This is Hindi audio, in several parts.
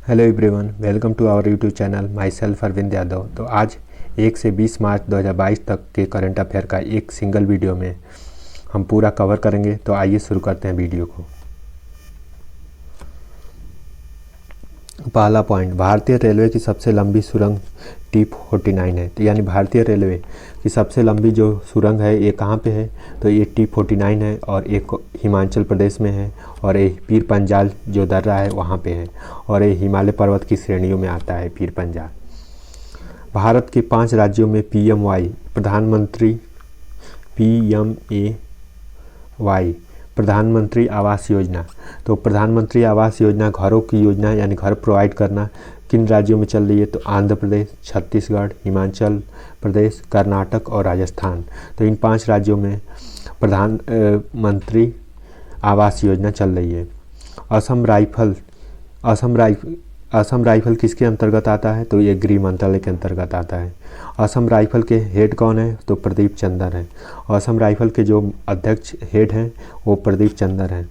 Hello everyone, welcome to our YouTube channel. Myself Arvind Yadav. तो आज 1 से 20 मार्च 2022 तक के करंट अफेयर का एक सिंगल वीडियो में हम पूरा कवर करेंगे। तो आइए शुरू करते हैं वीडियो को। पहला पॉइंट, भारतीय रेलवे की सबसे लंबी सुरंग T49 है। तो यानी भारतीय रेलवे की सबसे लंबी जो सुरंग है ये कहाँ पे है? तो ये T49 है और एक हिमाचल प्रदेश में है और ये पीर पंजाल जो दर्रा है वहाँ पे है और ये हिमालय पर्वत की श्रेणियों में आता है पीर पंजाल। भारत के 5 राज्यों में PMAY प्रधानमंत्री आवास योजना। तो प्रधानमंत्री आवास योजना घरों की योजना यानी घर प्रोवाइड करना किन राज्यों में चल रही है? तो आंध्र प्रदेश, छत्तीसगढ़, हिमाचल प्रदेश, कर्नाटक और राजस्थान। तो इन 5 राज्यों में प्रधानमंत्री आवास योजना चल रही है। असम राइफल किसके अंतर्गत आता है? तो ये गृह मंत्रालय के अंतर्गत आता है। असम राइफल के हेड कौन है? तो प्रदीप चंद्र हैं। असम राइफल के जो अध्यक्ष हेड हैं वो प्रदीप चंद्र हैं।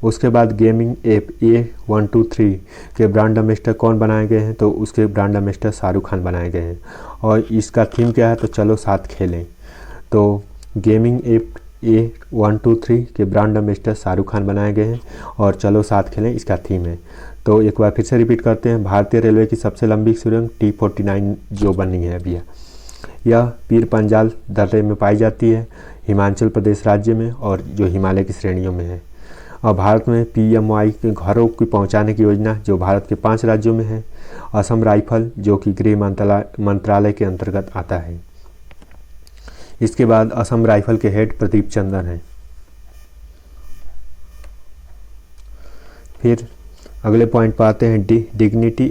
उसके बाद गेमिंग ऐप A123 के ब्रांड एम्बेसडर कौन बनाए गए हैं? तो उसके ब्रांड एम्बेसडर शाहरुख खान बनाए गए हैं और इसका थीम क्या है? तो चलो साथ खेलें। तो गेमिंग ऐप A123 के ब्रांड एम्बेसडर शाहरुख खान बनाए गए हैं और चलो साथ खेलें इसका थीम है। तो एक बार फिर से रिपीट करते हैं, भारतीय रेलवे की सबसे लंबी सुरंग T49 जो बनी है अभी, यह पीर पंजाल दर्रे में पाई जाती है, हिमाचल प्रदेश राज्य में और जो हिमालय की श्रेणियों में है। और भारत में PMAY के घरों की पहुंचाने की योजना जो भारत के 5 राज्यों में है। असम राइफल जो कि गृह मंत्रालय के अंतर्गत आता है। इसके बाद असम राइफल के हेड प्रदीप चंद्र हैं। फिर अगले पॉइंट पर आते हैं, डिग्निटी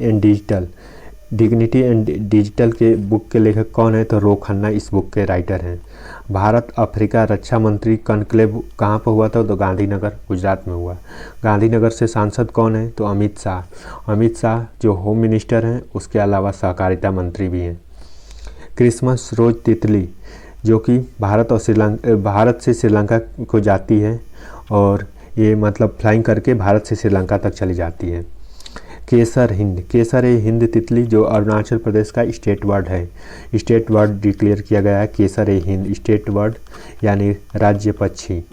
एंड डिजिटल के बुक के लेखक कौन है? तो रो खन्ना इस बुक के राइटर हैं। भारत अफ्रीका रक्षा मंत्री कॉन्क्लेव कहाँ पर हुआ था? तो गांधीनगर, गुजरात में हुआ। गांधीनगर से सांसद कौन है? तो अमित शाह जो होम मिनिस्टर हैं, उसके अलावा सहकारिता मंत्री भी हैं। क्रिसमस रोज तितली जो कि भारत से श्रीलंका को जाती है और ये मतलब फ्लाइंग करके भारत से श्रीलंका तक चली जाती है। केसर हिंद तितली जो अरुणाचल प्रदेश का स्टेट बर्ड है, स्टेट बर्ड डिक्लेयर किया गया है। केसर हिंद स्टेट बर्ड यानी राज्य पक्षी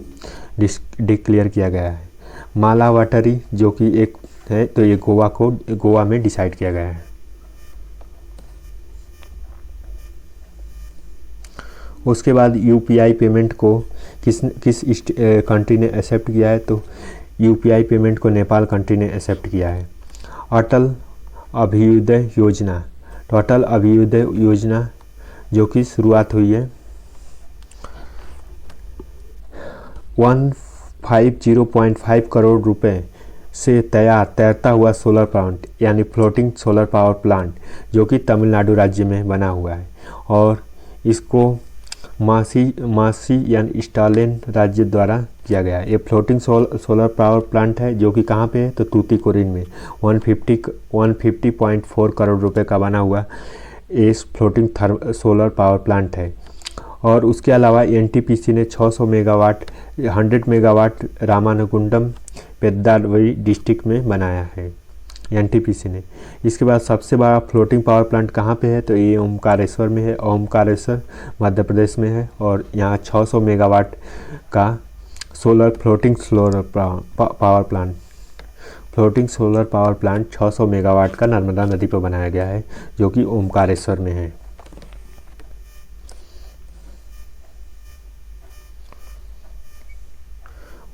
डिक्लेयर किया गया है। मालावाटरी जो कि एक है, तो ये गोवा में डिसाइड किया गया है। उसके बाद UPI पेमेंट को किस कंट्री ने एक्सेप्ट किया है? तो UPI पेमेंट को नेपाल कंट्री ने एक्सेप्ट किया है। अटल अभ्युदय योजना जो कि शुरुआत हुई है 150.5 करोड़ रुपए से तैरता हुआ सोलर प्लांट यानी फ्लोटिंग सोलर पावर प्लांट जो कि तमिलनाडु राज्य में बना हुआ है और इसको मासी यानी स्टालिन राज्य द्वारा किया गया है। ये फ्लोटिंग सोलर पावर प्लांट है जो कि कहाँ पे है? तो तूतीकोरिन में 150.4 करोड़ रुपए का बना हुआ इस फ्लोटिंग सोलर पावर प्लांट है। और उसके अलावा NTPC ने 100 मेगावाट रामानगुंडम पेद्दारवई डिस्ट्रिक्ट में बनाया है NTPC ने। इसके बाद सबसे बड़ा फ्लोटिंग पावर प्लांट कहाँ पे है? तो ये ओमकारेश्वर में है। ओमकारेश्वर मध्य प्रदेश में है और यहाँ 600 मेगावाट का floating solar power plant 600 megawatt का नर्मदा नदी पर बनाया गया है जो कि ओमकारेश्वर में है।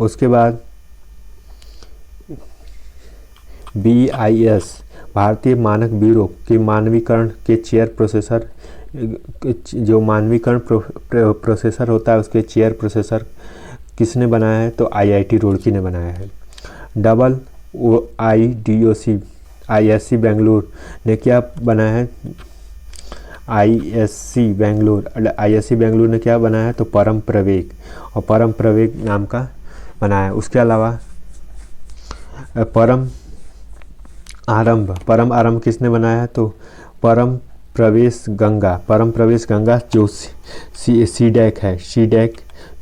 उसके बाद BIS भारतीय मानक ब्यूरो के मानवीकरण के चेयर प्रोसेसर जो मानवीकरण प्रोसेसर होता है उसके चेयर प्रोसेसर किसने बनाया है? तो IIT रुड़की ने बनाया है। ISC बेंगलुरु ने क्या बनाया है? ISC बेंगलुरु ने क्या बनाया है? तो परम प्रवेग नाम का बनाया है। उसके अलावा परम आरंभ किसने बनाया है? तो परम प्रवेश गंगा जो सीडैक है,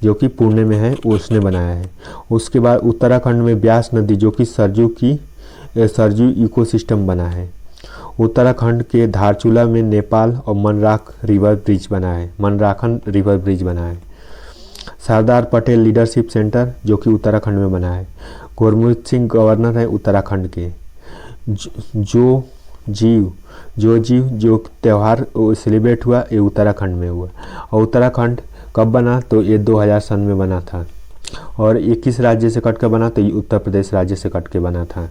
जो कि पुणे में है, उसने बनाया है। उसके बाद उत्तराखंड में ब्यास नदी जो कि सरजू की सरजू इकोसिस्टम बना है। उत्तराखंड के धारचूला में नेपाल और मनराखन रिवर ब्रिज बना है। सरदार पटेल लीडरशिप सेंटर जो कि उत्तराखंड में बना है। गुरमीत सिंह गवर्नर है उत्तराखंड के। जो त्यौहार सेलिब्रेट हुआ ये उत्तराखंड में हुआ। और उत्तराखंड कब बना तो ये 2000 सन में बना था। और ये किस राज्य से कट कर बना तो ये उत्तर प्रदेश राज्य से कट के बना था।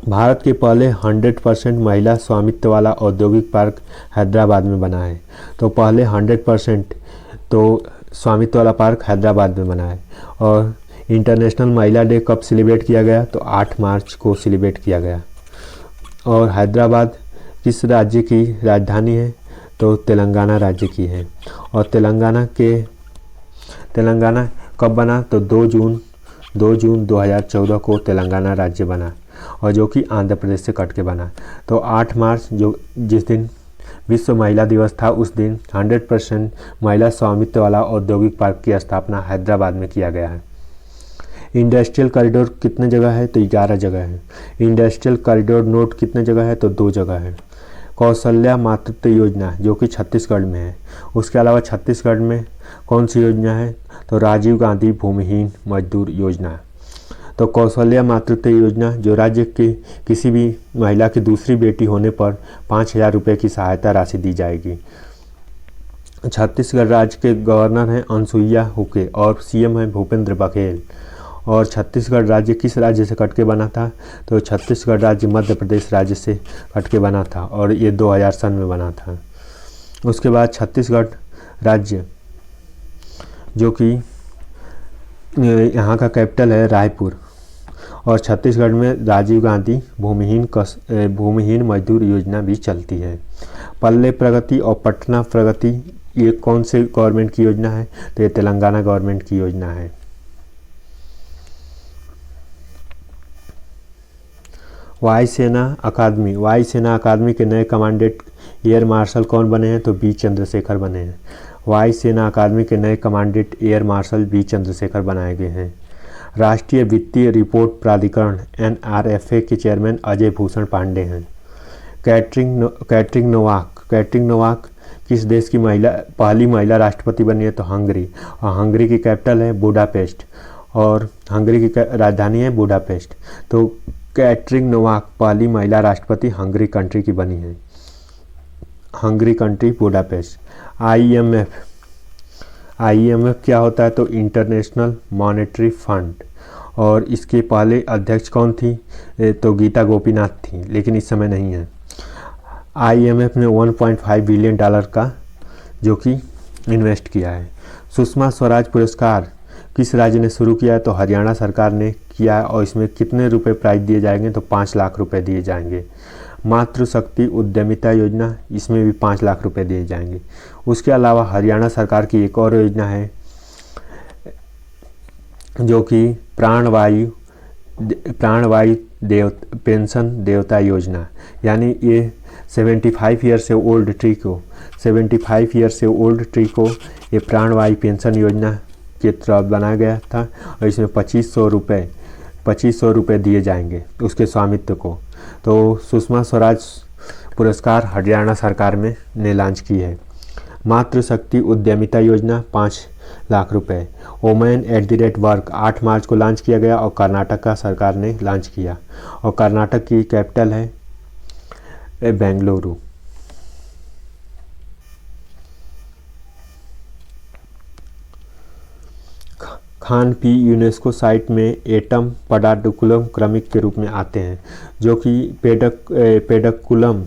भारत के पहले 100% महिला स्वामित्व वाला औद्योगिक पार्क हैदराबाद में बना है। तो पहले 100% तो स्वामित्व वाला पार्क हैदराबाद में बना है। और इंटरनेशनल महिला डे कब सेलिब्रेट किया गया तो 8 मार्च को सेलिब्रेट किया गया। और हैदराबाद किस राज्य की राजधानी है तो तेलंगाना राज्य की है। और तेलंगाना कब बना तो 2 जून 2014 को तेलंगाना राज्य बना, और जो कि आंध्र प्रदेश से कट के बना। तो 8 मार्च जिस दिन विश्व महिला दिवस था उस दिन 100% महिला स्वामित्व वाला औद्योगिक पार्क की स्थापना हैदराबाद में किया गया है। इंडस्ट्रियल कॉरिडोर कितने जगह है तो 11 जगह है। इंडस्ट्रियल कॉरिडोर नोड कितने जगह है तो 2 जगह है। कौशल्या मातृत्व योजना जो कि छत्तीसगढ़ में है। उसके अलावा छत्तीसगढ़ में कौन सी योजना है तो राजीव गांधी भूमिहीन मजदूर योजना। तो कौशल्या मातृत्व योजना जो राज्य के किसी भी महिला की दूसरी बेटी होने पर 5000 रुपये की सहायता राशि दी जाएगी। छत्तीसगढ़ राज्य के गवर्नर हैं अनसुईया उइके और सीएम हैं भूपेंद्र बघेल। और छत्तीसगढ़ राज्य किस राज्य से कट के बना था तो छत्तीसगढ़ राज्य मध्य प्रदेश राज्य से कट के बना था और ये 2000 सन में बना था। उसके बाद छत्तीसगढ़ राज्य जो कि यहाँ का कैपिटल है रायपुर। और छत्तीसगढ़ में राजीव गांधी भूमिहीन मजदूर योजना भी चलती है। पल्ले प्रगति और पटना प्रगति ये कौन से गवर्नमेंट की योजना है तो ये तेलंगाना गवर्नमेंट की योजना है। वायुसेना अकादमी के नए कमांडेंट एयर मार्शल कौन बने हैं तो बी चंद्रशेखर बने हैं। वायुसेना अकादमी के नए commandant air marshal B Chandrashekhar बनाए गए हैं। राष्ट्रीय वित्तीय रिपोर्ट प्राधिकरण NRFA के चेयरमैन अजय भूषण पांडे हैं। कैटरिंग नोवाक किस देश की पहली महिला राष्ट्रपति बनी है तो हंगरी। और हंगरी की कैपिटल है बुडापेस्ट और हंगरी की राजधानी है बुडापेस्ट। तो कैटरिंग नोवाक पहली महिला राष्ट्रपति हंगरी कंट्री की बनी है। Hungary country Budapest. IMF क्या होता है तो इंटरनेशनल मॉनेटरी फंड। और इसके पहले अध्यक्ष कौन थी तो गीता गोपीनाथ थी, लेकिन इस समय नहीं है। IMF ने $1.5 बिलियन का जो कि इन्वेस्ट किया है। सुषमा स्वराज पुरस्कार किस राज्य ने शुरू किया है तो हरियाणा सरकार ने किया है। और इसमें कितने रुपए प्राइज दिए जाएंगे तो 5 लाख रुपए दिए जाएंगे। मातृशक्ति उद्यमिता योजना इसमें भी 5 लाख रुपए दिए जाएंगे। उसके अलावा हरियाणा सरकार की एक और योजना है जो कि प्राणवायु पेंशन देवता योजना, यानी ये 75 ईयर से ओल्ड ट्री को ये प्राणवायु पेंशन योजना के तहत बनाया गया था। और इसमें 2500 रुपये दिए जाएंगे उसके स्वामित्व को। तो सुषमा स्वराज पुरस्कार हरियाणा सरकार ने लॉन्च की है। मातृशक्ति उद्यमिता योजना 5 लाख रुपए। वोमेन @ वर्क 8 मार्च को लॉन्च किया गया और कर्नाटक का सरकार ने लॉन्च किया। और कर्नाटक की कैपिटल है बेंगलुरु। खानपी यूनेस्को साइट में एटम पडाडुकुलम क्रमिक के रूप में आते हैं, जो कि पेडकुलम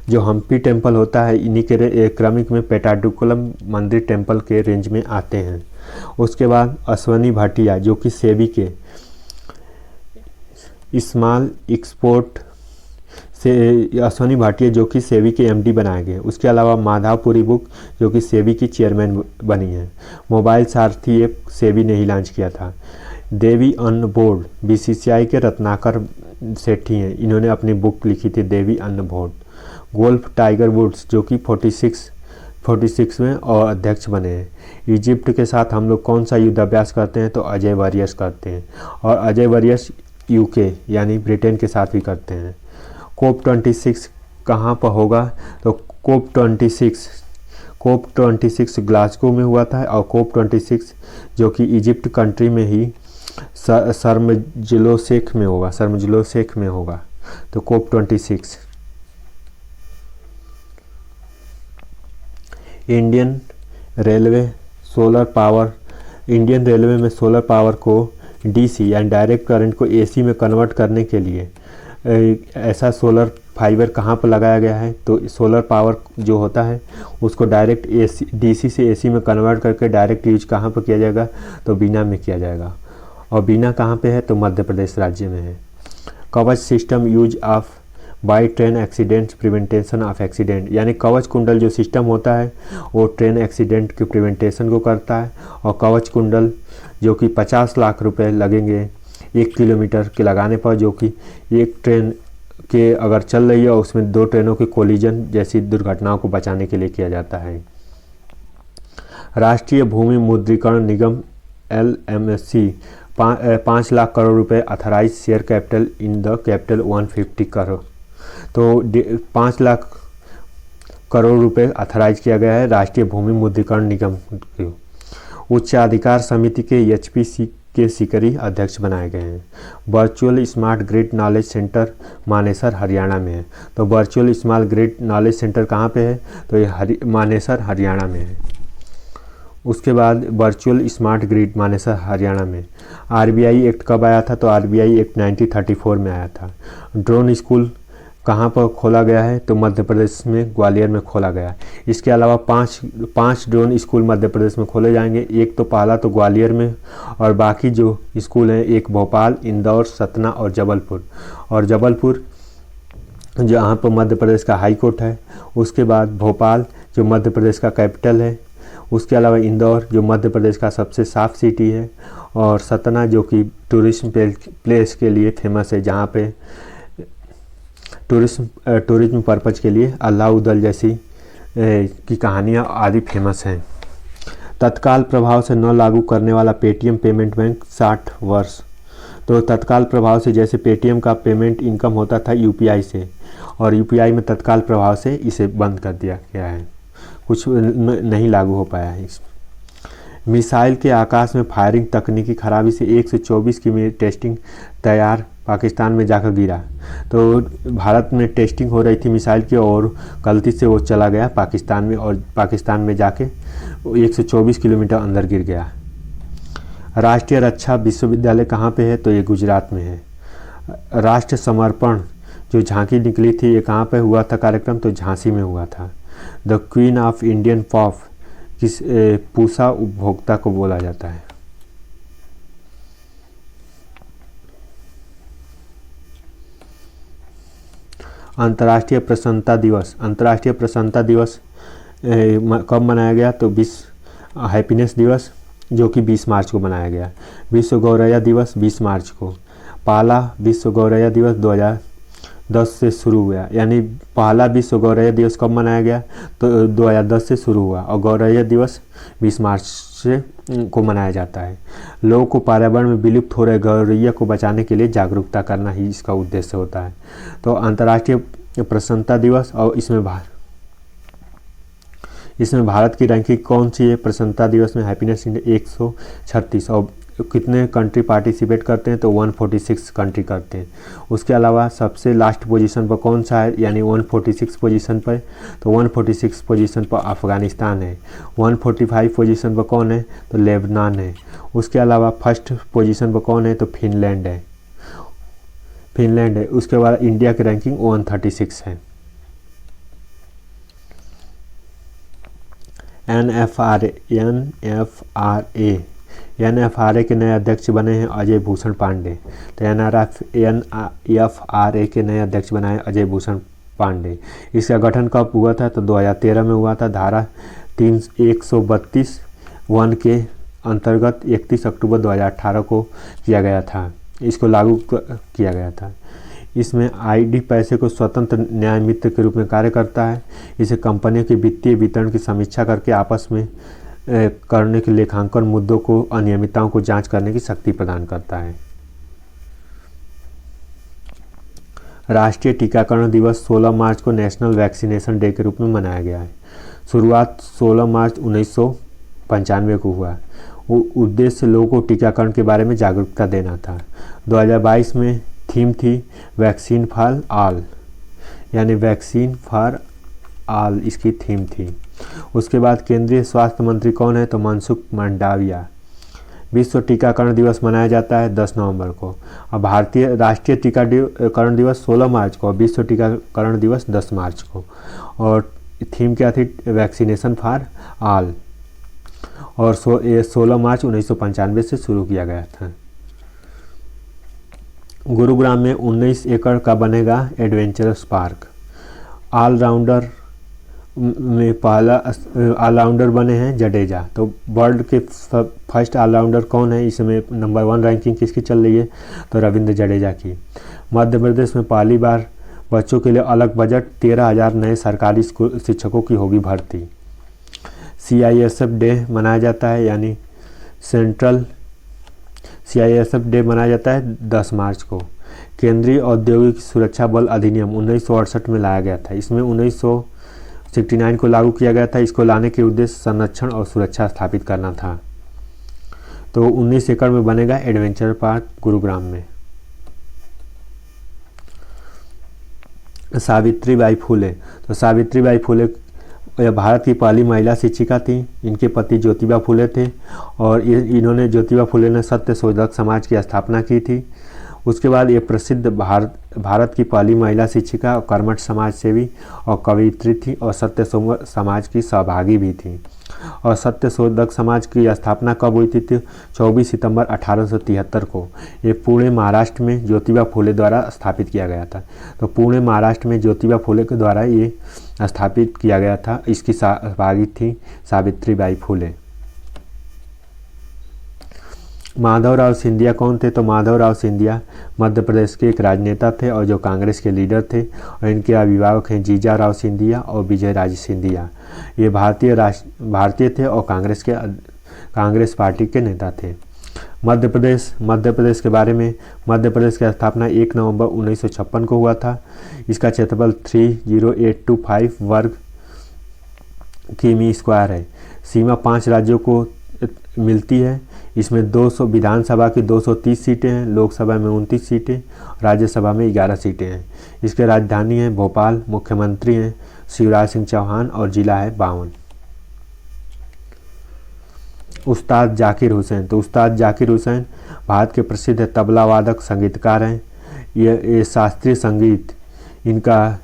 जो हम्पी टेम्पल होता है इन्हीं के क्रमिक में पेटाडुकुलम मंदिर टेम्पल के रेंज में आते हैं। उसके बाद अश्वनी भाटिया जो कि सेबी के स्मॉल एक्सपोर्ट से अश्वनी भाटिया जो कि सेबी के MD बनाए गए। उसके अलावा माधवपुरी बुक जो कि सेबी की चेयरमैन बनी है। मोबाइल सारथी ऐप सेबी ने ही लॉन्च किया था। देवी अन्न बोर्ड BCCI के रत्नाकर सेठी हैं, इन्होंने अपनी बुक लिखी थी देवी अन्न बोर्ड। गोल्फ टाइगर वुड्स जो कि 46 में और अध्यक्ष बने हैं। इजिप्ट के साथ हम लोग कौन सा युद्धाभ्यास करते हैं, तो अजय वरियस करते हैं, और अजय वरियस यूके यानी ब्रिटेन के साथ भी करते हैं। कोप 26 कहाँ पर होगा, तो कोप 26 ग्लासगो में हुआ था, और कोप 26 जो कि इजिप्ट कंट्री में ही शर्म-el-शेख में होगा। तो कोप 26। इंडियन रेलवे में सोलर पावर को डीसी यानी डायरेक्ट करंट को एसी में कन्वर्ट करने के लिए ऐसा सोलर फाइबर कहाँ पर लगाया गया है, तो सोलर पावर जो होता है उसको डायरेक्ट डीसी से एसी में कन्वर्ट करके डायरेक्ट यूज कहाँ पर किया जाएगा, तो बीना में किया जाएगा। और बीना कहाँ पे है, तो मध्य प्रदेश राज्य में है। कवच system use of by train accident prevention of accident, यानी कवच कुंडल जो सिस्टम होता है वो ट्रेन एक्सीडेंट के प्रिवेंटेशन को करता है। और कवच कुंडल जो कि 50 लाख रुपए लगेंगे 1 किलोमीटर के लगाने पर, जो कि एक ट्रेन के अगर चल रही है और उसमें 2 ट्रेनों के कोलिजन जैसी दुर्घटनाओं को बचाने के लिए किया जाता है। राष्ट्रीय भूमि मुद्रीकरण निगम LMSC 5 लाख करोड़ रुपए authorise share capital in the capital 150 crore, तो 5 लाख करोड़ रुपए अथराइज किया गया है राष्ट्रीय भूमि मुद्रीकरण निगम को। उच्चाधिकार समिति के HPC के सीकरी अध्यक्ष बनाए गए हैं। Virtual smart grid knowledge centre Manesar Haryana में है। तो virtual smart grid knowledge centre कहाँ पे है, तो ये मानेसर हरियाणा में है। उसके बाद virtual smart grid Manesar Haryana में। RBI एक्ट कब आया था, तो RBI एक्ट 1934 में आया था। ड्रोन स्कूल कहाँ पर खोला गया है, तो मध्य प्रदेश में ग्वालियर में खोला गया। इसके अलावा पाँच ड्रोन स्कूल मध्य प्रदेश में खोले जाएंगे। एक तो पहला तो ग्वालियर में, और बाकी जो स्कूल हैं एक भोपाल, इंदौर, सतना और जबलपुर। और जबलपुर जहाँ पर मध्य प्रदेश का हाई कोर्ट है। उसके बाद भोपाल जो मध्य प्रदेश का कैपिटल है। उसके अलावा इंदौर जो मध्य प्रदेश का सबसे साफ सिटी है, और सतना जो कि टूरिज्म प्लेस के लिए फेमस है, जहाँ पे टूरिज्म पर्पज़ के लिए अलाउद्दीन जैसी की कहानियाँ आदि फेमस हैं। तत्काल प्रभाव से न लागू करने वाला पेटीएम पेमेंट बैंक 60 वर्ष। तो तत्काल प्रभाव से जैसे पेटीएम का पेमेंट इनकम होता था UPI से, और UPI में तत्काल प्रभाव से इसे बंद कर दिया गया है, कुछ नहीं लागू हो पाया है। मिसाइल के आकाश में फायरिंग तकनीकी खराबी से 124 की टेस्टिंग तैयार पाकिस्तान में जाकर गिरा। तो भारत में टेस्टिंग हो रही थी मिसाइल की, और गलती से वो चला गया पाकिस्तान में, और पाकिस्तान में जाके 124 किलोमीटर अंदर गिर गया। राष्ट्रीय रक्षा विश्वविद्यालय कहाँ पे है, तो ये गुजरात में है। राष्ट्र समर्पण जो झांकी निकली थी, ये कहाँ पे हुआ था कार्यक्रम, तो झांसी में हुआ था। The queen of Indian pop किस पूसा उपभोक्ता को बोला जाता है। अंतर्राष्ट्रीय प्रसन्नता दिवस कब मनाया गया, तो हैप्पीनेस दिवस जो कि 20 मार्च को मनाया गया। विश्व गौरैया दिवस 20 मार्च को। पहला विश्व गौरैया दिवस 2010 से शुरू हुआ, यानी पहला विश्व गौरैया दिवस कब मनाया गया, तो 2010 से शुरू हुआ, और गौरैया दिवस 20 मार्च से को मनाया जाता है। लोगों को पर्यावरण में विलुप्त हो रहे गौरैया को बचाने के लिए जागरूकता करना ही इसका उद्देश्य होता है। तो अंतर्राष्ट्रीय प्रसन्नता दिवस, और इसमें भारत की रैंकिंग कौन सी है प्रसन्नता दिवस में, हैप्पीनेस इंडेक्स 136, और कितने कंट्री पार्टिसिपेट करते हैं, तो 146 कंट्री करते हैं। उसके अलावा सबसे लास्ट पोजीशन पर कौन सा है, यानी 146 पोजीशन पर, तो 146 पोजीशन पर अफ़गानिस्तान है। 145 पोजीशन पर कौन है, तो लेबनान है। उसके अलावा फर्स्ट पोजीशन पर कौन है, तो फिनलैंड है। उसके बाद इंडिया की रैंकिंग 136 है। NFRA के नए अध्यक्ष बने हैं अजय भूषण पांडे। तो NFRA के नए अध्यक्ष बनाए अजय भूषण पांडे। इसका गठन कब हुआ था, तो 2013 में हुआ था। धारा 132(1) के अंतर्गत 31 अक्टूबर 2018 को किया गया था, इसको लागू किया गया था। इसमें आईडी पैसे को स्वतंत्र न्याय मित्र के रूप में कार्य करता है। इसे कंपनियों के वित्तीय वितरण की समीक्षा करके आपस में करने के लेखांकन मुद्दों को, अनियमितताओं को जांच करने की शक्ति प्रदान करता है। राष्ट्रीय टीकाकरण दिवस 16 मार्च को नेशनल वैक्सीनेशन डे के रूप में मनाया गया है। शुरुआत 16 मार्च 1995 को हुआ। उद्देश्य लोगों को टीकाकरण के बारे में जागरूकता देना था। 2022 में थीम थी वैक्सीन फॉर ऑल, यानी वैक्सीन फॉर ऑल इसकी थीम थी। उसके बाद केंद्रीय स्वास्थ्य मंत्री कौन है, तो मनसुख मांडविया। विश्व टीकाकरण दिवस मनाया जाता है 10 नवंबर को। और भारतीय राष्ट्रीय टीकाकरण दिवस 16 मार्च को, विश्व टीकाकरण दिवस 10 मार्च को। और थीम क्या थी, वैक्सीनेशन फॉर ऑल। और 16 मार्च 1995 से शुरू किया गया था। गुरुग्राम में 19 एकड़ का बनेगा एडवेंचरस पार्क। ऑलराउंडर में पहला ऑलराउंडर बने हैं जडेजा। तो वर्ल्ड के फर्स्ट ऑलराउंडर कौन है, इसमें नंबर 1 रैंकिंग किसकी चल रही है, तो रविंद्र जडेजा की। मध्य प्रदेश में पहली बार बच्चों के लिए अलग बजट, 13,000 नए सरकारी स्कूल शिक्षकों की होगी भर्ती। CISF डे मनाया जाता है, यानी सेंट्रल CISF डे मनाया जाता है 10 मार्च को। केंद्रीय औद्योगिक सुरक्षा बल अधिनियम 1968 में लाया गया था। इसमें 1969 को लागू किया गया था। इसको लाने के उद्देश्य संरक्षण और सुरक्षा स्थापित करना था। तो 19 एकड़ में बनेगा एडवेंचर पार्क गुरुग्राम में। सावित्रीबाई फुले, तो सावित्रीबाई फुले भारत की पहली महिला शिक्षिका थी। इनके पति ज्योतिबा फुले थे और इन्होंने ज्योतिबा फुले ने सत्यशोधक समाज की स्थापना की थी। उसके बाद ये प्रसिद्ध भारत की पहली महिला शिक्षिका और कर्मठ समाज सेवी और कवयित्री थी और सत्यशोधक समाज की सहभागी भी थी। और सत्यशोधक समाज की स्थापना कब हुई थी, 24 सितंबर 1873 को। ये पुणे महाराष्ट्र में ज्योतिबा फुले द्वारा स्थापित किया गया था। तो पुणे महाराष्ट्र में ज्योतिबा फुले के द्वारा ये स्थापित किया गया था। इसकी सहभागी थी सावित्रीबाई फुले। माधवराव सिंधिया कौन थे, तो माधवराव सिंधिया मध्य प्रदेश के एक राजनेता थे और जो कांग्रेस के लीडर थे। और इनके अभिभावक हैं जीजाराव सिंधिया और विजयराज सिंधिया। ये भारतीय थे और कांग्रेस पार्टी के नेता थे। मध्य प्रदेश के बारे में, मध्य प्रदेश की स्थापना 1 नवंबर 1956 को हुआ था। इसका क्षेत्रफल 30825 वर्ग किमी स्क्वायर है। सीमा 5 राज्यों को मिलती है। इसमें 200 विधानसभा की 230 सीटें हैं, लोकसभा में 29 सीटें, राज्यसभा में 11 सीटें हैं। इसके राजधानी है भोपाल, मुख्यमंत्री हैं शिवराज सिंह चौहान और जिला है 52। उस्ताद जाकिर हुसैन, तो उस्ताद जाकिर हुसैन भारत के प्रसिद्ध तबला वादक संगीतकार हैं। ये शास्त्रीय संगीत, इनका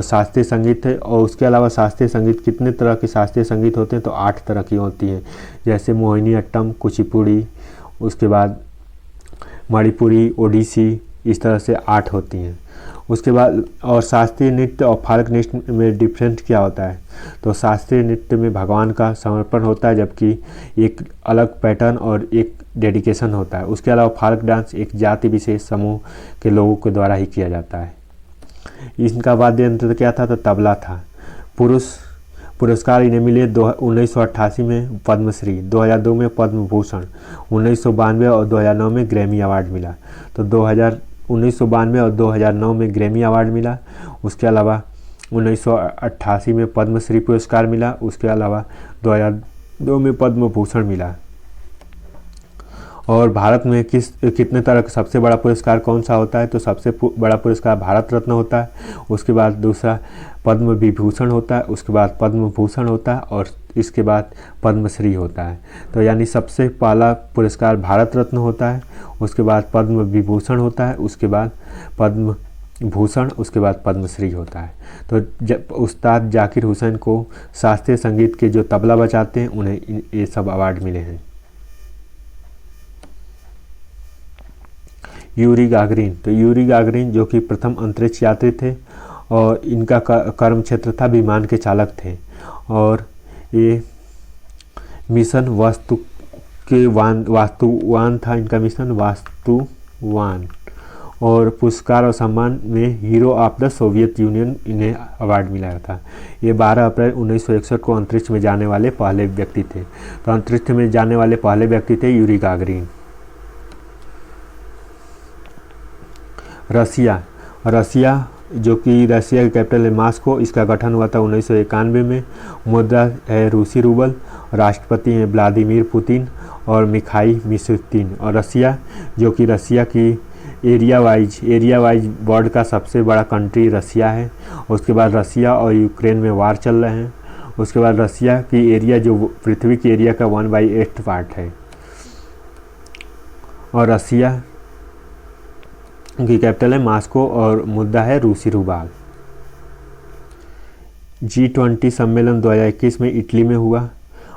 शास्त्रीय संगीत है। और उसके अलावा शास्त्रीय संगीत, कितने तरह के शास्त्रीय संगीत होते हैं, तो 8 तरह की होती हैं। जैसे मोहिनी अट्टम, कुचिपुड़ी, उसके बाद मणिपुरी, ओडिसी, इस तरह से 8 होती हैं। उसके बाद और शास्त्रीय नृत्य और फाल्क नृत्य में डिफरेंट क्या होता है, तो शास्त्रीय नृत्य में भगवान का समर्पण होता है, जबकि एक अलग पैटर्न और एक डेडिकेशन होता है। उसके अलावा फाल्क डांस एक जाति विशेष समूह के लोगों के द्वारा ही किया जाता है। इनका वाद्य यंत्र क्या था, तो तबला था। पुरस्कार इन्हें मिले 1988 में पद्मश्री, 2002 में पद्म भूषण, 1992 और 2009 में ग्रैमी अवार्ड मिला। तो 1992 और 2009 में ग्रैमी अवार्ड मिला। उसके अलावा 1988 में पद्मश्री पुरस्कार मिला। उसके अलावा 2002 में पद्म भूषण मिला। और भारत में कितने तरह का सबसे बड़ा पुरस्कार कौन सा होता है, तो सबसे बड़ा पुरस्कार भारत रत्न होता है। उसके बाद दूसरा पद्म विभूषण होता है, उसके बाद पद्म भूषण होता है और इसके बाद पद्मश्री होता है। तो यानी सबसे पहला पुरस्कार भारत रत्न होता है, उसके बाद पद्म विभूषण होता है, उसके बाद पद्म भूषण, उसके बाद पद्मश्री होता है। तो उस्ताद जाकिर हुसैन को शास्त्रीय संगीत के जो तबला बजाते हैं उन्हें ये सब अवार्ड मिले हैं। यूरी गागरिन, तो यूरी गागरिन जो कि प्रथम अंतरिक्ष यात्री थे और इनका कर्म क्षेत्र था विमान के चालक थे। और ये मिशन वास्तुवान था। इनका मिशन वास्तुवान। और पुरस्कार और सम्मान में hero of the Soviet union इन्हें अवार्ड मिला था। ये 12 अप्रैल 1961 को अंतरिक्ष में जाने वाले पहले व्यक्ति थे। तो अंतरिक्ष में जाने वाले पहले व्यक्ति थे यूरी गागरिन। रसिया जो कि रसिया की कैपिटल है मॉस्को, इसका गठन हुआ था 1991 में। मुद्रा है रूसी रूबल। राष्ट्रपति हैं व्लादिमीर पुतिन और मिखाइल मिशुस्तिन। और रसिया जो कि रसिया की एरिया वाइज वर्ल्ड का सबसे बड़ा कंट्री रसिया है। उसके बाद रसिया और यूक्रेन में वार चल रहे हैं। उसके बाद रसिया की एरिया जो पृथ्वी की एरिया का 1/8 पार्ट है। और रसिया की कैपिटल है मॉस्को और मुद्रा है रूसी रूबल। G20 सम्मेलन 2021 में इटली में हुआ।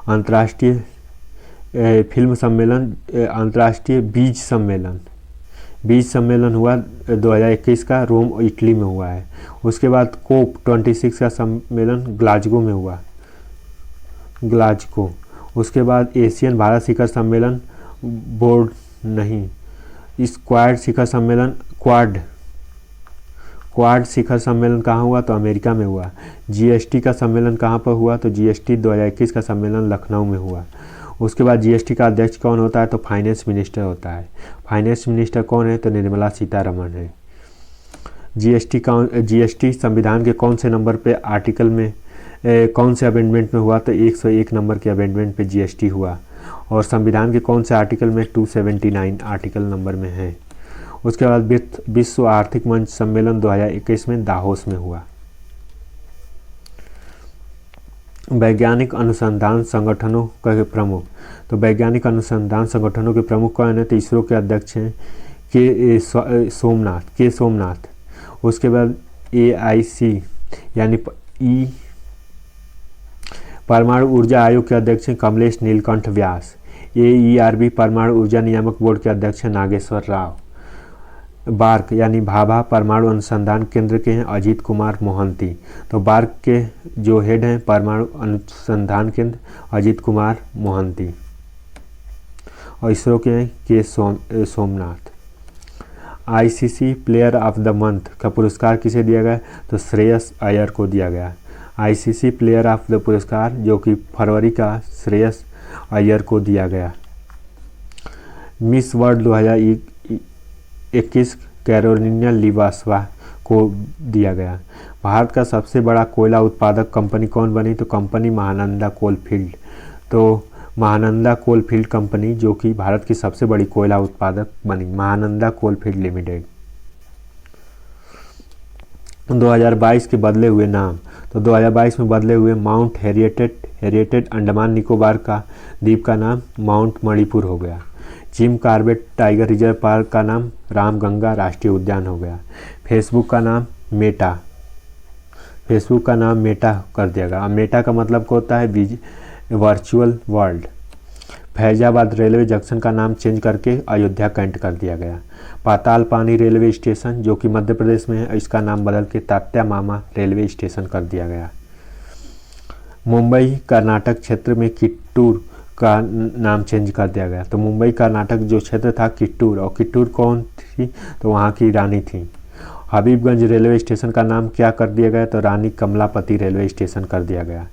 अंतर्राष्ट्रीय फिल्म सम्मेलन, अंतर्राष्ट्रीय बीज सम्मेलन हुआ 2021 का, रोम इटली में हुआ है। उसके बाद COP26 का सम्मेलन ग्लासगो में हुआ, ग्लासगो। उसके बाद एशियन भारत शिखर सम्मेलन क्वाड शिखर सम्मेलन कहाँ हुआ? तो अमेरिका में हुआ। GST का सम्मेलन कहाँ पर हुआ? तो GST 2021 का सम्मेलन लखनऊ में हुआ। उसके बाद GST का अध्यक्ष कौन होता है? तो फाइनेंस मिनिस्टर होता है। फाइनेंस मिनिस्टर कौन है? तो निर्मला सीतारमण है। GST संविधान के कौन से नंबर पे आर्टिकल में कौन से अमेंडमेंट में हुआ? तो 101 नंबर के अमेंडमेंट पे GST हुआ। और संविधान के कौन से आर्टिकल में? 279 आर्टिकल नंबर में है। उसके बाद विश्व आर्थिक मंच सम्मेलन 2021 में दावोस में हुआ। वैज्ञानिक अनुसंधान संगठनों के प्रमुख, तो वैज्ञानिक अनुसंधान संगठनों के प्रमुख कौन है? तो इसरो के अध्यक्ष हैं के सोमनाथ। उसके बाद AIC यानी परमाणु ऊर्जा आयोग के अध्यक्ष हैं कमलेश नीलकंठ व्यास। AERB परमाणु ऊर्जा नियामक बोर्ड के अध्यक्ष हैं नागेश्वर राव। बार्क यानी भाभा परमाणु अनुसंधान केंद्र के हैं अजीत कुमार मोहंती। तो बार्क के जो हेड हैं परमाणु अनुसंधान केंद्र अजीत कुमार मोहंती। और इसरो के हैं के Somnath. ICC player of the month का पुरस्कार किसे दिया गया? तो श्रेयस अय्यर को दिया गया। ICC प्लेयर ऑफ द पुरस्कार जो कि फरवरी का श्रेयस अय्यर को दिया गया। मिस वर्ल्ड 2021 कैरोलिना लिवासवा को दिया गया। भारत का सबसे बड़ा कोयला उत्पादक कंपनी कौन बनी? तो कंपनी महानंदा कोलफील्ड। तो महानंदा कोलफील्ड कंपनी जो कि भारत की सबसे बड़ी कोयला उत्पादक बनी, महानंदा कोलफील्ड लिमिटेड। 2022 के बदले हुए नाम, तो 2022 में बदले हुए माउंट हेरिएटेड अंडमान निकोबार का द्वीप का नाम माउंट मणिपुर हो गया। Jim Corbett tiger reserve park का नाम रामगंगा राष्ट्रीय उद्यान हो गया। फेसबुक का नाम मेटा कर दिया गया। मेटा का मतलब क्या होता है? Virtual world. Faizabad railway junction का नाम चेंज करके अयोध्या कैंट कर दिया गया। पाताल पानी रेलवे स्टेशन जो कि मध्य प्रदेश में है, इसका नाम बदल के तात्या मामा रेलवे स्टेशन कर दिया गया। मुंबई कर्नाटक क्षेत्र में किट्टूर का नाम चेंज कर दिया गया। तो मुंबई कर्नाटक जो क्षेत्र था किट्टूर, और किट्टूर कौन थी? तो वहाँ की रानी थी। हबीबगंज रेलवे स्टेशन का नाम क्या कर दिया गया? तो रानी कमलापति रेलवे स्टेशन कर दिया गया।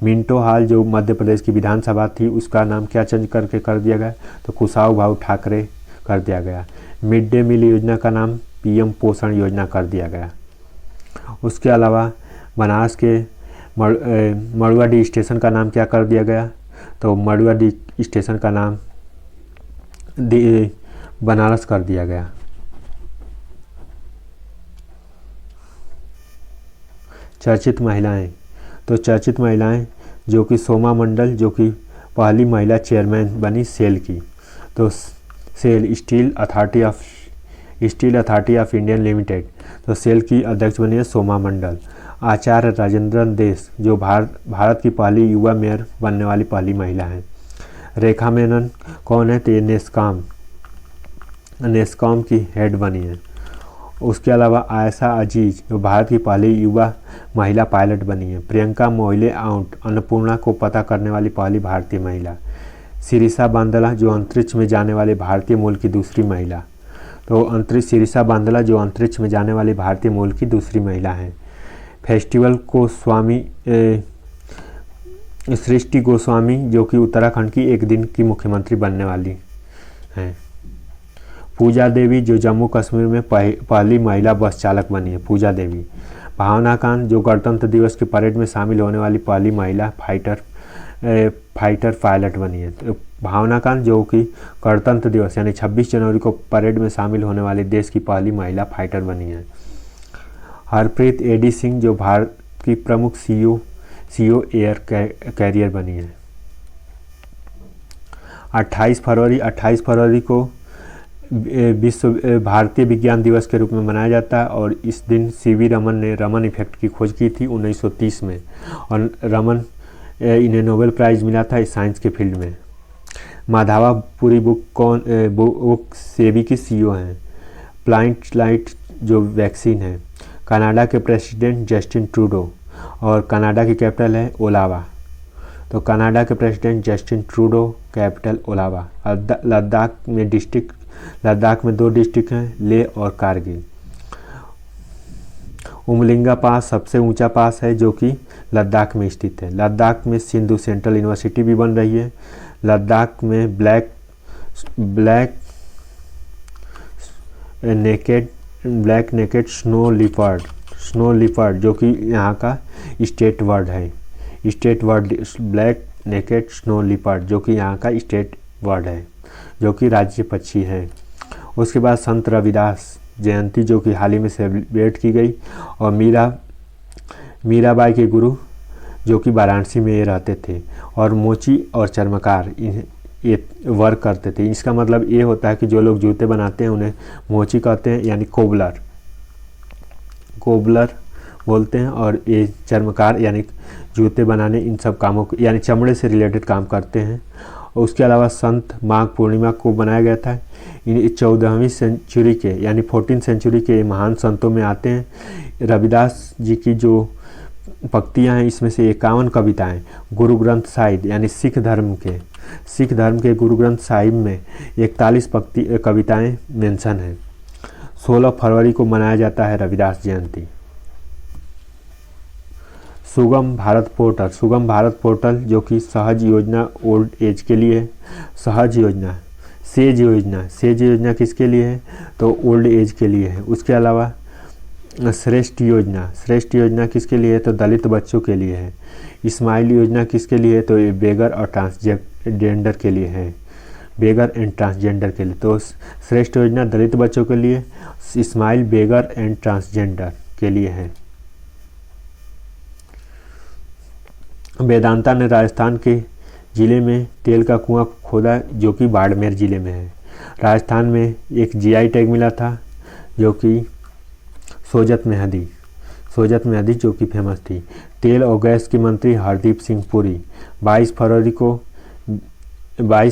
मिंटो हॉल जो मध्य प्रदेश की विधानसभा थी उसका नाम क्या चेंज करके कर दिया गया? तो कुशाभाऊ ठाकरे कर दिया गया। मिड डे मील योजना का नाम PM पोषण योजना कर दिया गया। उसके अलावा बनारस के मड़ुआडीह स्टेशन का नाम क्या कर दिया गया? तो मड़ुआडीह स्टेशन का नाम बनारस कर दिया गया। चर्चित महिलाएं, तो चर्चित महिलाएं जो कि सोमा मंडल जो कि पहली महिला चेयरमैन बनी सेल की। तो SAIL steel authority of Indian limited, तो सेल की अध्यक्ष बनी है सोमा मंडल। आचार्य राजेंद्रन देश जो भारत की पहली युवा मेयर बनने वाली पहली महिला हैं। रेखा मेनन कौन है? तो ये नेस्कॉम की हेड बनी है। उसके अलावा आयशा अजीज जो भारत की पहली युवा महिला पायलट बनी है। प्रियंका मोहिले आउट अन्नपूर्णा को पता करने वाली पहली भारतीय महिला। सिरिसा बांदला जो अंतरिक्ष में जाने वाले भारतीय मूल की दूसरी महिला। तो अंतरिक्ष सिरिसा बांदला जो अंतरिक्ष में जाने वाली भारतीय मूल की दूसरी महिला हैं। फेस्टिवल गोस्वामी सृष्टि गोस्वामी जो कि उत्तराखंड की एक दिन की मुख्यमंत्री बनने वाली हैं। पूजा देवी जो जम्मू कश्मीर में पहली महिला बस चालक बनी है, पूजा देवी। भावना कांत जो गणतंत्र दिवस की परेड में शामिल होने वाली पहली महिला फाइटर पायलट बनी है। तो भावना कांत जो कि गणतंत्र दिवस यानी 26 जनवरी को परेड में शामिल होने वाली देश की पहली महिला फाइटर बनी है। हरप्रीत एडी सिंह जो भारत की प्रमुख सीईओ एयर कैरियर बनी है। 28 फरवरी को विश्व भारतीय विज्ञान दिवस के रूप में मनाया जाता है और इस दिन सीवी रमन ने रमन इफेक्ट की खोज की थी 1930 में और इन्हें नोबेल प्राइज़ मिला था इस साइंस के फील्ड में। माधवापुरी बुक सेबी की सीईओ हैं। प्लांट लाइट जो वैक्सीन है। कनाडा के प्रेसिडेंट जस्टिन ट्रूडो और कनाडा की कैपिटल है ओलावा। तो कनाडा के प्रेसिडेंट जस्टिन ट्रूडो, कैपिटल ओलावा। लद्दाख में 2 डिस्ट्रिक्ट हैं, लेह और कारगिल। उमलिंगा पास सबसे ऊंचा पास है जो कि लद्दाख में स्थित है। लद्दाख में सिंधु सेंट्रल यूनिवर्सिटी भी बन रही है। लद्दाख में ब्लैक नेकेड स्नो लिपर्ड जो कि यहाँ का स्टेट वर्ड है। State word black naked snow leopard जो कि यहाँ का स्टेट वर्ड है, जो कि राज्य पक्षी है। उसके बाद संत रविदास जयंती जो कि हाल ही में सेलिब्रेट की गई और मीराबाई के गुरु जो कि वाराणसी में ये रहते थे और मोची और चर्मकार ये वर्क करते थे। इसका मतलब ये होता है कि जो लोग जूते बनाते हैं उन्हें मोची कहते हैं यानी कोबलर बोलते हैं और ये चर्मकार यानी जूते बनाने इन सब कामों को यानी चमड़े से रिलेटेड काम करते हैं। और उसके अलावा संत माघ पूर्णिमा को बनाया गया था। इन 14वीं सेंचुरी के यानी 14th सेंचुरी के महान संतों में आते हैं। रविदास जी की जो पंक्तियाँ हैं इसमें से 51 कविताएं गुरु ग्रंथ साहिब यानी सिख धर्म के गुरु ग्रंथ साहिब में 41 कविताएं मेंशन हैं। 16 फरवरी को मनाया जाता है रविदास जयंती। सुगम भारत पोर्टल जो कि सहज योजना ओल्ड एज के लिए है। सेज योजना किसके लिए है? तो ओल्ड एज के लिए है। उसके अलावा श्रेष्ठ योजना किसके लिए है? तो दलित बच्चों के लिए है। स्माइल योजना किसके लिए है? तो ये बेगर और ट्रांसजेंडर के लिए है, बेगर एंड ट्रांसजेंडर के लिए। तो श्रेष्ठ योजना दलित बच्चों के लिए, स्माइल बेगर एंड ट्रांसजेंडर के लिए है। वेदांता ने राजस्थान के ज़िले में तेल का कुआं खोदा जो कि बाड़मेर ज़िले में है। राजस्थान में एक जीआई टैग मिला था जो कि सोजत मेहदी जो कि फेमस थी। तेल और गैस की मंत्री हरदीप सिंह पुरी 22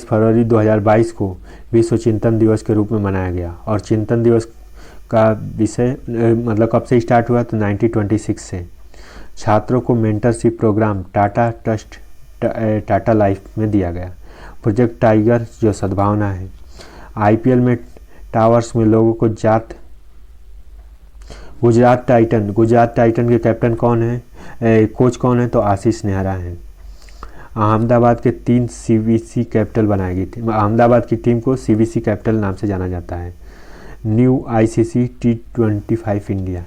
फरवरी 2022 को विश्व चिंतन दिवस के रूप में मनाया गया। और चिंतन दिवस का विषय मतलब कब से स्टार्ट हुआ? तो 1926 से। छात्रों को मेंटरशिप प्रोग्राम टाटा लाइफ में दिया गया। प्रोजेक्ट टाइगर जो सद्भावना है। आईपीएल में टावर्स में लोगों को गुजरात टाइटन के कैप्टन कौन है, कोच कौन है? तो आशीष नेहरा हैं। अहमदाबाद के 3 सीवीसी कैपिटल बनाई गई थी। अहमदाबाद की टीम को सीवीसी कैपिटल नाम से जाना जाता है। New ICC T25 India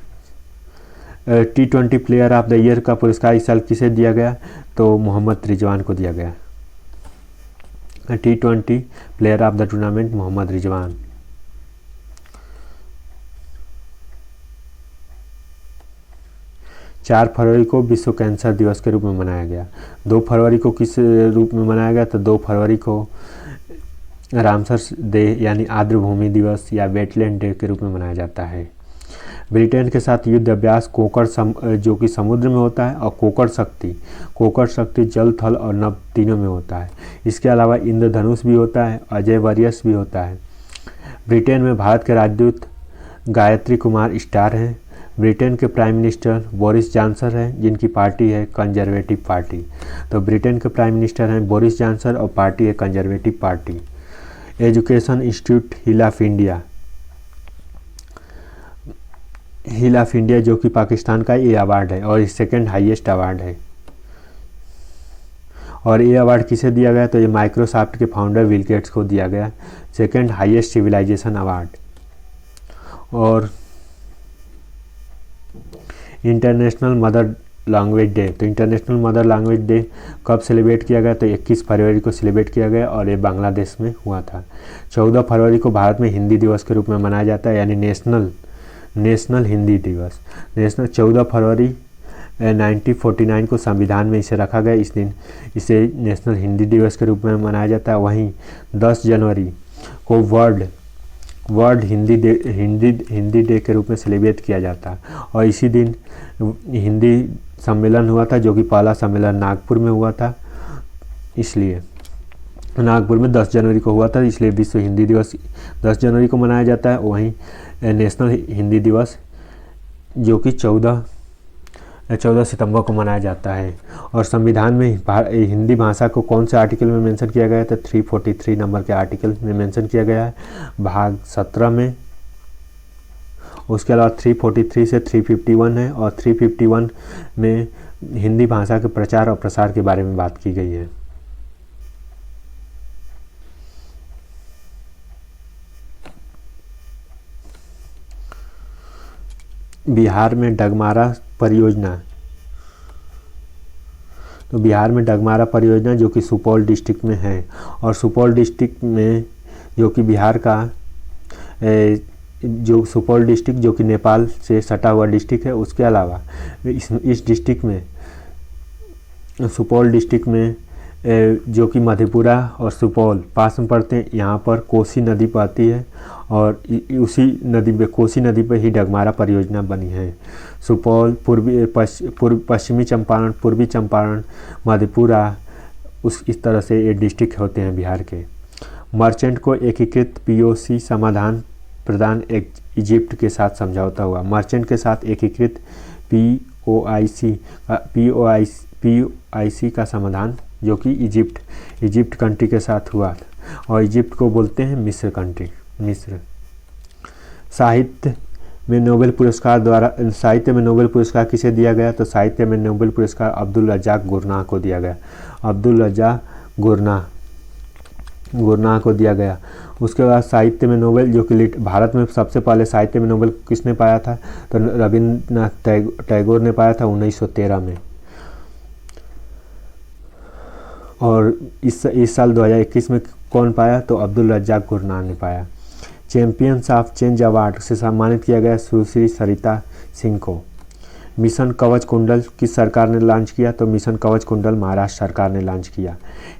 T20 player of the year का पुरस्कार इस साल किसे दिया गया? तो मोहम्मद रिजवान को दिया गया। T20 player of the tournament Mohammad Rizwan. चार फरवरी को विश्व कैंसर दिवस के रूप में मनाया गया। 2 फरवरी को किस रूप में मनाया गया? तो 2 फरवरी को रामसर डे यानी आर्द्रभूमि दिवस या वेटलैंड डे के रूप में मनाया जाता है। ब्रिटेन के साथ युद्ध अभ्यास कोकर जो कि समुद्र में होता है और कोकर शक्ति जल, थल और नभ तीनों में होता है। इसके अलावा इंद्रधनुष भी होता है, अजय वरियस भी होता है। ब्रिटेन में भारत के राजदूत गायत्री कुमार स्टार हैं। ब्रिटेन के प्राइम मिनिस्टर बोरिस जॉनसन हैं जिनकी पार्टी है कंजर्वेटिव पार्टी। तो ब्रिटेन के प्राइम मिनिस्टर हैं बोरिस जॉनसन और पार्टी है conservative party. Education institute hill of India hill of India जो कि पाकिस्तान का ये अवार्ड है और ये सेकंड हाईएस्ट अवार्ड है। और ये अवार्ड किसे दिया गया, तो ये माइक्रोसॉफ्ट के फाउंडर बिल गेट्स को दिया गया, सेकंड हाईएस्ट सिविलाइजेशन अवार्ड। और इंटरनेशनल मदर लैंग्वेज डे, तो इंटरनेशनल मदर लैंग्वेज डे कब सेलिब्रेट किया गया, तो 21 फरवरी को सेलिब्रेट किया गया और ये बांग्लादेश में हुआ था। 14 फरवरी को भारत में हिंदी दिवस के रूप में मनाया जाता है, यानी नेशनल हिंदी दिवस। 14 फरवरी 1949 को संविधान में इसे रखा गया, इस दिन इसे नेशनल हिंदी दिवस के रूप में मनाया जाता है। वहीं 10 जनवरी को वर्ल्ड हिंदी डे के रूप में सेलिब्रेट किया जाता है। और इसी दिन हिंदी सम्मेलन हुआ था, जो कि पहला सम्मेलन नागपुर में हुआ था, इसलिए नागपुर में 10 जनवरी को हुआ था, इसलिए विश्व हिंदी दिवस 10 जनवरी को मनाया जाता है। वहीं नेशनल हिंदी दिवस जो कि 14 सितंबर को मनाया जाता है। और संविधान में हिंदी भाषा को कौन से आर्टिकल में मेंशन किया गया है, तो 343 नंबर के आर्टिकल में मेंशन किया गया है, भाग 17 में। उसके अलावा 343 से 351 है, और 351 में हिंदी भाषा के प्रचार और प्रसार के बारे में बात की गई है। बिहार में डगमारा परियोजना, तो बिहार में डगमारा परियोजना जो कि सुपौल डिस्ट्रिक्ट में है, और सुपौल डिस्ट्रिक्ट में जो कि बिहार का जो सुपौल डिस्ट्रिक्ट जो कि नेपाल से सटा हुआ डिस्ट्रिक्ट है, उसके अलावा इस डिस्ट्रिक्ट में सुपौल डिस्ट्रिक्ट में जो कि मधेपुरा और सुपौल पास में पड़ते हैं, यहाँ पर कोसी नदी बहती है और उसी नदी पे कोसी नदी पर ही डगमारा परियोजना बनी है। सुपौल, पश्चिमी चंपारण, पूर्वी चंपारण, मधेपुरा, इस तरह से ये डिस्ट्रिक्ट होते हैं बिहार के। मर्चेंट को एकीकृत पीओसी समाधान प्रदान इजिप्ट के साथ समझौता हुआ। मर्चेंट के साथ एकीकृत पीओआईसी का समाधान जो कि इजिप्ट कंट्री के साथ हुआ, और इजिप्ट को बोलते हैं मिस्र कंट्री, मिस्र। साहित्य में नोबेल पुरस्कार किसे दिया गया, तो साहित्य में नोबेल पुरस्कार अब्दुल रज़ाक गुरनाह को दिया गया, अब्दुल रज़ाक गुरनाह को दिया गया। उसके बाद साहित्य में नोबेल जो कि भारत में सबसे पहले साहित्य में नोबेल किसने पाया था, तो रविन्द्रनाथ टैगोर ने पाया था 1913 में। और इस साल 2021 में कौन पाया, तो अब्दुल रज़ाक गुरनाह ने पाया। चैंपियंस ऑफ चेंज अवार्ड से सम्मानित किया गया सुश्री सरिता सिंह को। मिशन कवच कुंडल किस सरकार ने लॉन्च किया, तो मिशन कवच कुंडल महाराष्ट्र सरकार ने लॉन्च किया।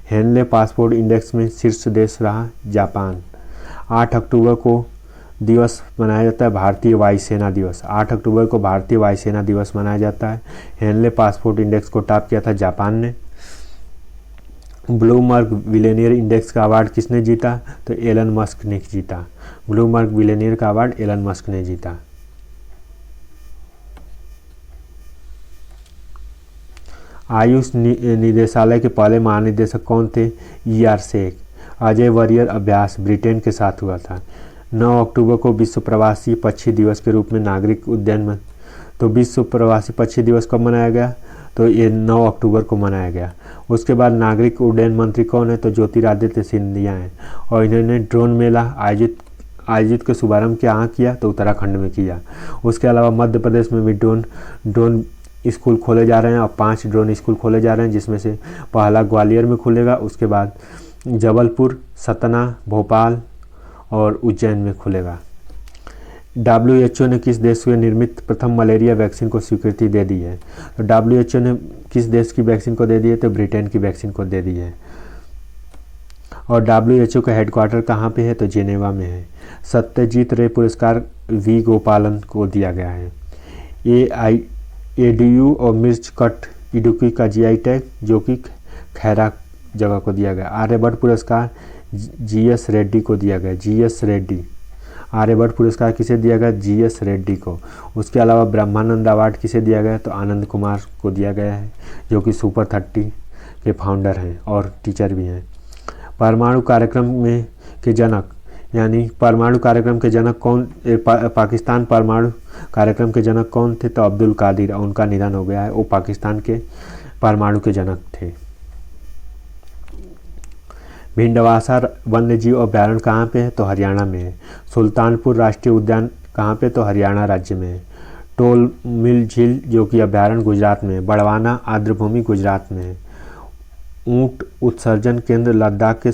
हेनले पासपोर्ट इंडेक्स में शीर्ष देश रहा जापान। 8 अक्टूबर को दिवस मनाया जाता है भारतीय वायुसेना दिवस। 8 अक्टूबर को भारतीय वायुसेना दिवस मनाया जाता है। हेनले पासपोर्ट इंडेक्स को टॉप किया था जापान ने। ब्लूमबर्ग बिलियनियर इंडेक्स का अवार्ड किसने जीता, तो एलन मस्क ने जीता। ब्लूमबर्ग बिलियनियर का अवार्ड एलन मस्क ने जीता। आयुष निदेशालय के पहले महानिदेशक कौन थे, ER शेख। अजय वरियर अभ्यास ब्रिटेन के साथ हुआ था। 9 अक्टूबर को विश्व प्रवासी पक्षी दिवस के रूप में नागरिक उड्डयन में, तो विश्व प्रवासी पक्षी दिवस कब मनाया गया, तो ये 9 अक्टूबर को मनाया गया। उसके बाद नागरिक उड्डयन मंत्री कौन है, तो ज्योतिरादित्य सिंधिया हैं, और इन्होंने ड्रोन मेला आयोजित के शुभारंभ कहाँ किया, तो उत्तराखंड में किया। उसके अलावा मध्य प्रदेश में भी ड्रोन स्कूल खोले जा रहे हैं, और 5 ड्रोन स्कूल खोले जा रहे हैं, जिसमें से पहला ग्वालियर में खुलेगा, उसके बाद जबलपुर, सतना, भोपाल और उज्जैन में खुलेगा। WHO ने किस देश के निर्मित प्रथम मलेरिया वैक्सीन को स्वीकृति दे दी है, तो WHO ने किस देश की वैक्सीन को दे दी है, तो ब्रिटेन की वैक्सीन को दे दी है। और WHO का हेडक्वार्टर कहाँ पे है, तो जेनेवा में है। सत्यजीत रे पुरस्कार V गोपालन को दिया गया है। ADU और मिर्च कट इडुक्की का GI टैग जो कि खैरा जगह को दिया गया। आर्यभट्ट पुरस्कार GS रेड्डी को दिया गया, GS रेड्डी। आर्यभट्ट पुरस्कार किसे दिया गया, GS रेड्डी को। उसके अलावा ब्रह्मानंद अवार्ड किसे दिया गया, तो आनंद कुमार को दिया गया है, जो कि सुपर 30 के फाउंडर हैं और टीचर भी हैं। परमाणु कार्यक्रम में के जनक यानी परमाणु कार्यक्रम के जनक कौन, पाकिस्तान परमाणु कार्यक्रम के जनक कौन थे? तो अब्दुल कादिर, उनका निधन हो गया है। वो पाकिस्तान के परमाणु के जनक थे। भिंडवासा वन्यजीव अभ्यारण्य कहाँ पे है? तो हरियाणा में है। सुल्तानपुर राष्ट्रीय उद्यान कहाँ पे? तो हरियाणा राज्य में है। टोल मिल झील जो कि अभ्यारण्य गुजरात में है। बड़वाना आर्द्रभूमि गुजरात में है। ऊंट उत्सर्जन केंद्र लद्दाख के